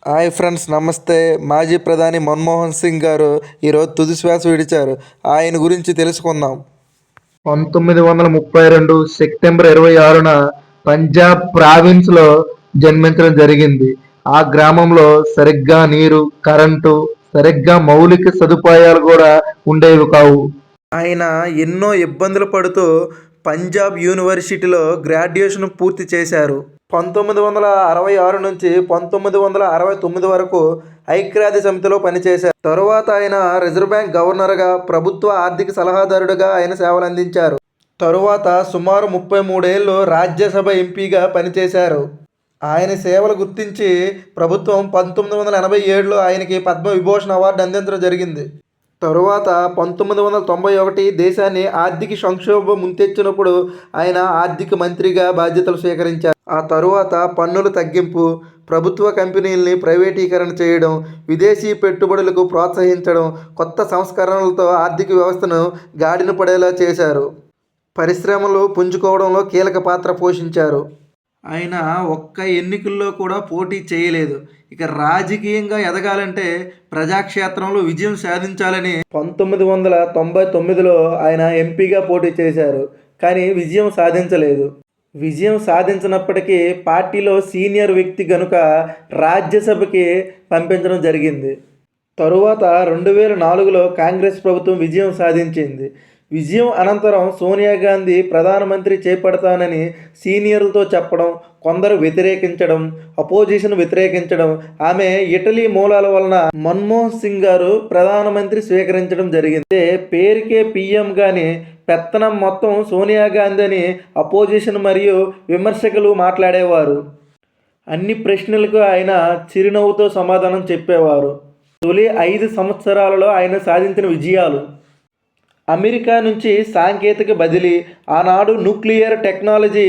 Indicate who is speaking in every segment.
Speaker 1: Hi friends, నమస్తే. మాజీ ప్రధాని మన్మోహన్ సింగ్ గారు ఈరోజు తుది శ్వాస విడిచారు. ఆయన గురించి తెలుసుకుందాం.
Speaker 2: 1932 సెప్టెంబర్ 26న పంజాబ్ ప్రావిన్స్లో జన్మించడం జరిగింది. ఆ గ్రామంలో సరిగ్గా నీరు, కరెంటు, సరిగ్గా మౌలిక సదుపాయాలు కూడా ఉండేవి కావు.
Speaker 1: ఆయన ఎన్నో ఇబ్బందులు పడుతూ పంజాబ్ యూనివర్సిటీలో గ్రాడ్యుయేషన్ పూర్తి చేశారు. 1966 నుంచి 1969 వరకు ఐక్యరాజ్య సమితిలో పనిచేశారు. తరువాత ఆయన రిజర్వ్ బ్యాంక్ గవర్నర్గా, ప్రభుత్వ ఆర్థిక సలహాదారుడిగా ఆయన సేవలు అందించారు. తరువాత సుమారు 33 ఏళ్ళు రాజ్యసభ ఎంపీగా పనిచేశారు. ఆయన సేవలు గుర్తించి ప్రభుత్వం 1987లో ఆయనకి పద్మవిభూషణ్ అవార్డు అందించడం జరిగింది. తరువాత 1991 దేశాన్ని ఆర్థిక సంక్షోభం ముంచెత్తినప్పుడు ఆయన ఆర్థిక మంత్రిగా బాధ్యతలు స్వీకరించారు. ఆ తరువాత పన్నుల తగ్గింపు, ప్రభుత్వ కంపెనీల్ని ప్రైవేటీకరణ చేయడం, విదేశీ పెట్టుబడులకు ప్రోత్సహించడం, కొత్త సంస్కరణలతో ఆర్థిక వ్యవస్థను గాడిన పడేలా చేశారు. పరిశ్రమలు పుంజుకోవడంలో కీలక పాత్ర పోషించారు. ఆయన ఒక్క ఎన్నికల్లో కూడా పోటీ చేయలేదు. ఇక రాజకీయంగా ఎదగాలంటే ప్రజాక్షేత్రంలో విజయం సాధించాలని 1999లో ఆయన ఎంపీగా పోటీ చేశారు. కానీ విజయం సాధించలేదు. విజయం సాధించినప్పటికీ పార్టీలో సీనియర్ వ్యక్తి గనుక రాజ్యసభకి పంపించడం జరిగింది. తరువాత 2004లో కాంగ్రెస్ ప్రభుత్వం విజయం సాధించింది. విజయం అనంతరం సోనియా గాంధీ ప్రధానమంత్రి చేపడతానని సీనియర్లతో చెప్పడం, కొందరు వ్యతిరేకించడం, అపోజిషన్ వ్యతిరేకించడం, ఆమె ఇటలీ మూలాల వలన మన్మోహన్ సింగ్ గారు ప్రధానమంత్రి స్వీకరించడం జరిగింది. పేరుకే పీఎం గాని పెత్తనం మొత్తం సోనియా గాంధీ అని అపోజిషన్ మరియు విమర్శకులు మాట్లాడేవారు. అన్ని ప్రశ్నలకు ఆయన చిరునవ్వుతో సమాధానం చెప్పేవారు. తొలి 5 సంవత్సరాలలో ఆయన సాధించిన విజయాలు: అమెరికా నుంచి సాంకేతిక బదిలీ. ఆనాడు న్యూక్లియర్ టెక్నాలజీ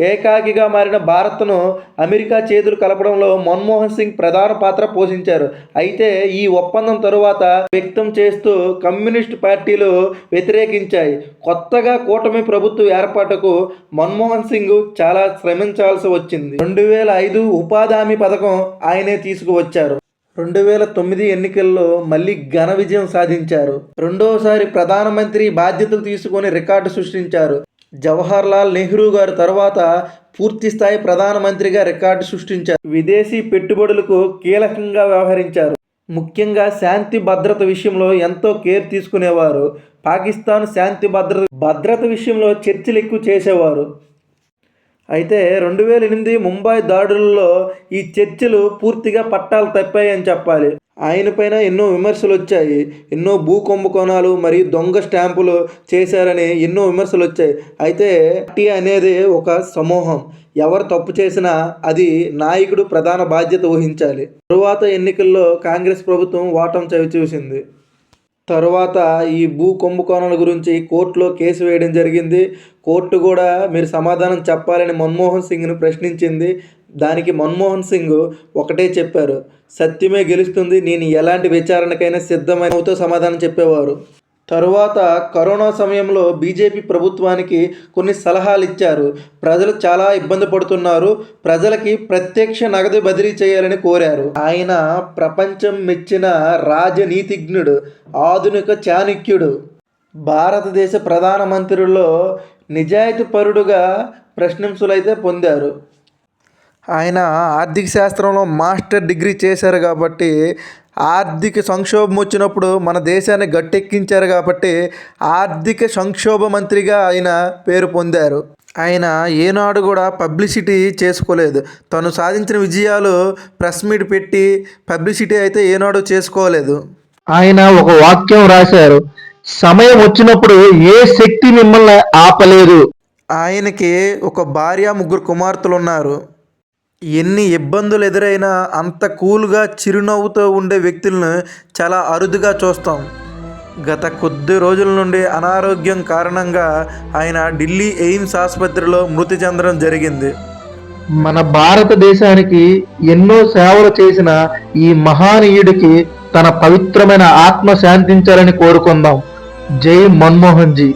Speaker 1: ఏకాకిగా మారిన భారత్ను అమెరికా చేతులు కలపడంలో మన్మోహన్ సింగ్ ప్రధాన పాత్ర పోషించారు. అయితే ఈ ఒప్పందం తరువాత వ్యక్తం చేస్తూ కమ్యూనిస్ట్ పార్టీలు వ్యతిరేకించాయి. కొత్తగా కూటమి ప్రభుత్వ ఏర్పాటుకు మన్మోహన్ సింగ్ చాలా శ్రమించాల్సి వచ్చింది. 2005 ఉపాధి హామీ పథకం ఆయనే తీసుకువచ్చారు. 2009 ఎన్నికల్లో మళ్ళీ ఘన విజయం సాధించారు. రెండోసారి ప్రధానమంత్రి బాధ్యతలు తీసుకొని రికార్డు సృష్టించారు. జవహర్ లాల్ నెహ్రూ గారు తర్వాత పూర్తిస్థాయి ప్రధానమంత్రిగా రికార్డు సృష్టించారు. విదేశీ పెట్టుబడులకు కీలకంగా వ్యవహరించారు. ముఖ్యంగా శాంతి భద్రత విషయంలో ఎంతో కేర్ తీసుకునేవారు. పాకిస్తాన్ శాంతి భద్రత విషయంలో చర్చలు ఎక్కువ చేసేవారు. అయితే 2008 ముంబై దాడుల్లో ఈ చర్చలు పూర్తిగా పట్టాలు తప్పాయని చెప్పాలి. ఆయన పైన ఎన్నో విమర్శలు వచ్చాయి. ఎన్నో భూ కుంభకోణాలు మరియు దొంగ స్టాంపులు చేశారని ఎన్నో విమర్శలు వచ్చాయి. అయితే పార్టీ అనేది ఒక సమూహం. ఎవరు తప్పు చేసినా అది నాయకుడు ప్రధాన బాధ్యత వహించాలి. తరువాత ఎన్నికల్లో కాంగ్రెస్ ప్రభుత్వం ఓటమి చవిచూసింది. తరువాత ఈ భూ కుంభకోణాల గురించి కోర్టులో కేసు వేయడం జరిగింది. కోర్టు కూడా మీరు సమాధానం చెప్పాలని మన్మోహన్ సింగ్ను ప్రశ్నించింది. దానికి మన్మోహన్ సింగ్ ఒకటే చెప్పారు: సత్యమే గెలుస్తుంది, నేను ఎలాంటి విచారణకైనా సిద్ధమైనతో సమాధానం చెప్పేవారు. తరువాత కరోనా సమయంలో బీజేపీ ప్రభుత్వానికి కొన్ని సలహాలు ఇచ్చారు. ప్రజలు చాలా ఇబ్బంది పడుతున్నారు, ప్రజలకి ప్రత్యక్ష నగదు బదిలీ చేయాలని కోరారు. ఆయన ప్రపంచం మెచ్చిన రాజనీతిజ్ఞుడు, ఆధునిక చాణక్యుడు. భారతదేశ ప్రధానమంత్రిలో నిజాయితీపరుడుగా ప్రశంసలైతే పొందారు. ఆయన ఆర్థిక శాస్త్రంలో మాస్టర్ డిగ్రీ చేశారు కాబట్టి, ఆర్థిక సంక్షోభం వచ్చినప్పుడు మన దేశాన్ని గట్టెక్కించారు కాబట్టి ఆర్థిక సంక్షోభ మంత్రిగా ఆయన పేరు పొందారు. ఆయన ఏనాడు కూడా పబ్లిసిటీ చేసుకోలేదు. తను సాధించిన విజయాలు ప్రెస్ మీట్ పెట్టి పబ్లిసిటీ అయితే ఏనాడు చేసుకోలేదు.
Speaker 2: ఆయన ఒక వాక్యం రాశారు: సమయం వచ్చినప్పుడు ఏ శక్తి మిమ్మల్ని ఆపలేదు.
Speaker 1: ఆయనకి ఒక భార్య, 3 కుమార్తెలు ఉన్నారు. ఎన్ని ఇబ్బందులు ఎదురైనా అంత కూల్గా చిరునవ్వుతో ఉండే వ్యక్తులను చాలా అరుదుగా చూస్తాం. గత కొద్ది రోజుల నుండి అనారోగ్యం కారణంగా ఆయన ఢిల్లీ ఎయిమ్స్ ఆసుపత్రిలో మృతి చెందడం జరిగింది.
Speaker 2: మన భారతదేశానికి ఎన్నో సేవలు చేసిన ఈ మహానీయుడికి తన పవిత్రమైన ఆత్మ శాంతించాలని కోరుకుందాం. జై మన్మోహన్ జీ.